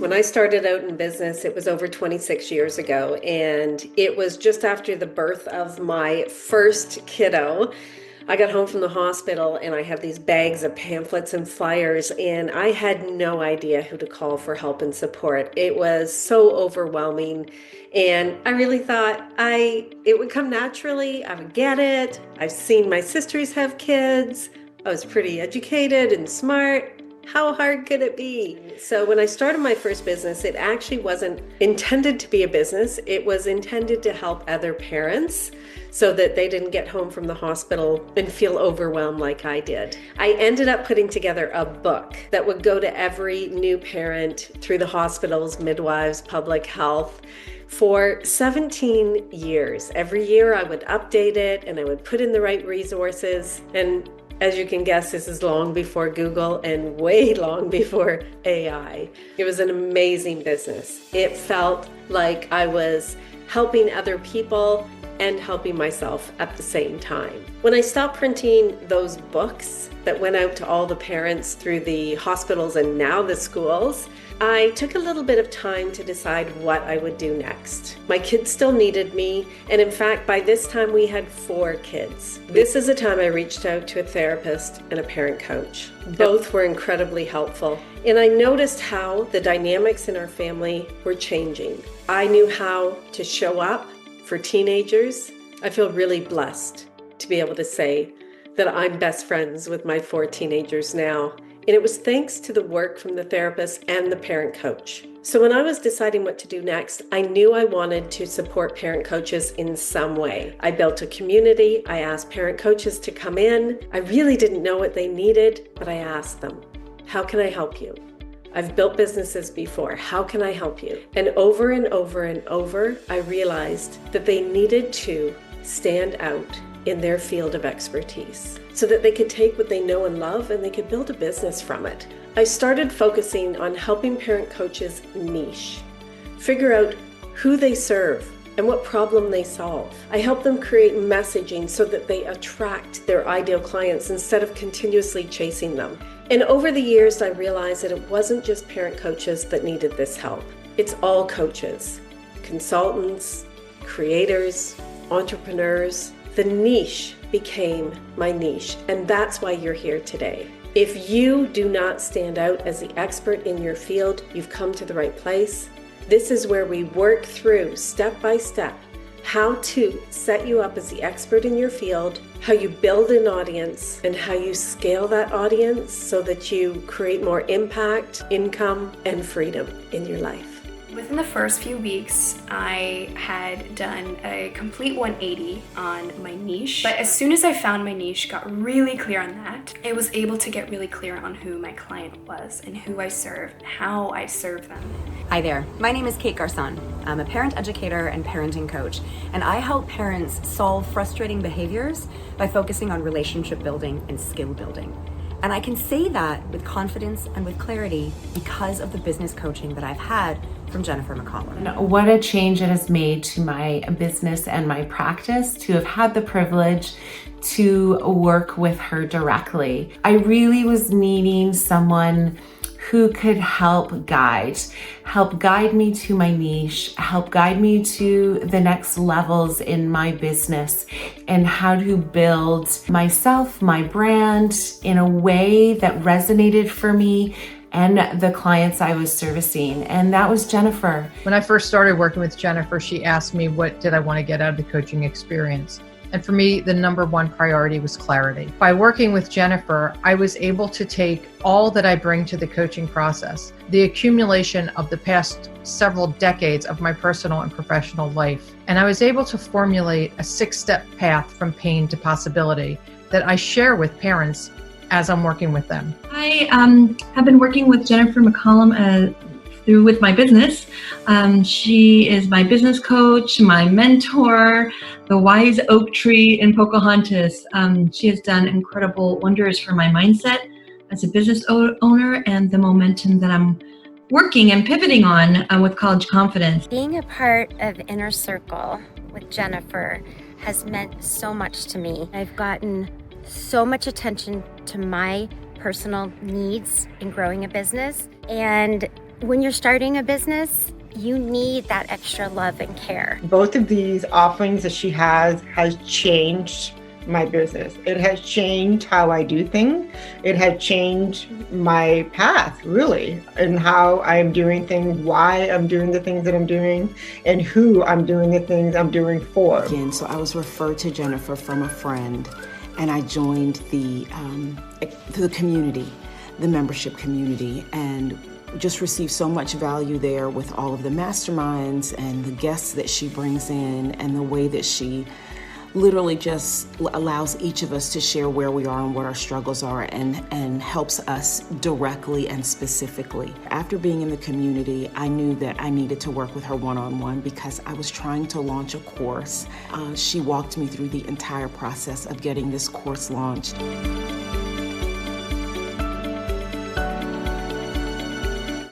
When I started out in business, it was over 26 years ago, and it was just after the birth of my first kiddo. I got home from the hospital and I had these bags of pamphlets and flyers, and I had no idea who to call for help and support. It was so overwhelming, and I really thought it would come naturally. I would get it. I've seen my sisters have kids. I was pretty educated and smart. How hard could it be? So when I started my first business, it actually wasn't intended to be a business. It was intended to help other parents so that they didn't get home from the hospital and feel overwhelmed like I did. I ended up putting together a book that would go to every new parent through the hospitals, midwives, public health, for 17 years. Every year I would update it and I would put in the right resources. And as you can guess, this is long before Google and way long before AI. It was an amazing business. It felt like I was helping other people and helping myself at the same time. When I stopped printing those books that went out to all the parents through the hospitals and now the schools, I took a little bit of time to decide what I would do next. My kids still needed me, and in fact, by this time we had 4 kids. This is the time I reached out to a therapist and a parent coach. Both were incredibly helpful, and I noticed how the dynamics in our family were changing. I knew how to show up for teenagers. I feel really blessed to be able to say that I'm best friends with my 4 teenagers now. And it was thanks to the work from the therapist and the parent coach. So when I was deciding what to do next, I knew I wanted to support parent coaches in some way. I built a community. I asked parent coaches to come in. I really didn't know what they needed, but I asked them, how can I help you? I've built businesses before. How can I help you? And over and over and over, I realized that they needed to stand out in their field of expertise so that they could take what they know and love and they could build a business from it. I started focusing on helping parent coaches niche, figure out who they serve and what problem they solve. I help them create messaging so that they attract their ideal clients instead of continuously chasing them. And over the years, I realized that it wasn't just parent coaches that needed this help. It's all coaches, consultants, creators, entrepreneurs. The niche became my niche, and that's why you're here today. If you do not stand out as the expert in your field, you've come to the right place. This is where we work through step by step how to set you up as the expert in your field, how you build an audience, and how you scale that audience so that you create more impact, income, and freedom in your life. Within the first few weeks, I had done a complete 180 on my niche. But as soon as I found my niche, got really clear on that, I was able to get really clear on who my client was and who I serve and how I serve them. Hi there, my name is Kate Garson. I'm a parent educator and parenting coach, and I help parents solve frustrating behaviors by focusing on relationship building and skill building. And I can say that with confidence and with clarity because of the business coaching that I've had from Jennifer McCallum. What a change it has made to my business and my practice to have had the privilege to work with her directly. I really was needing someone who could help guide me to my niche, help guide me to the next levels in my business and how to build myself, my brand in a way that resonated for me and the clients I was servicing. And that was Jennifer. When I first started working with Jennifer, she asked me what did I want to get out of the coaching experience. And for me, the number one priority was clarity. By working with Jennifer, I was able to take all that I bring to the coaching process, the accumulation of the past several decades of my personal and professional life, and I was able to formulate a 6-step path from pain to possibility that I share with parents as I'm working with them. I have been working with Jennifer McCallum with my business. She is my business coach, my mentor, the wise oak tree in Pocahontas. She has done incredible wonders for my mindset as a business owner and the momentum that I'm working and pivoting on with College Confidence. Being a part of Inner Circle with Jennifer has meant so much to me. I've gotten so much attention to my personal needs in growing a business, and When you're starting a business, you need that extra love and care. Both of these offerings that she has changed my business. It has changed how I do things. It has changed my path, really, and how I'm doing things, why I'm doing the things that I'm doing, and who I'm doing the things I'm doing for. Again, so I was referred to Jennifer from a friend, and I joined the community, the membership community, and just received so much value there with all of the masterminds and the guests that she brings in, and the way that she literally just allows each of us to share where we are and what our struggles are, and helps us directly and specifically. After being in the community, I knew that I needed to work with her one-on-one because I was trying to launch a course. She walked me through the entire process of getting this course launched.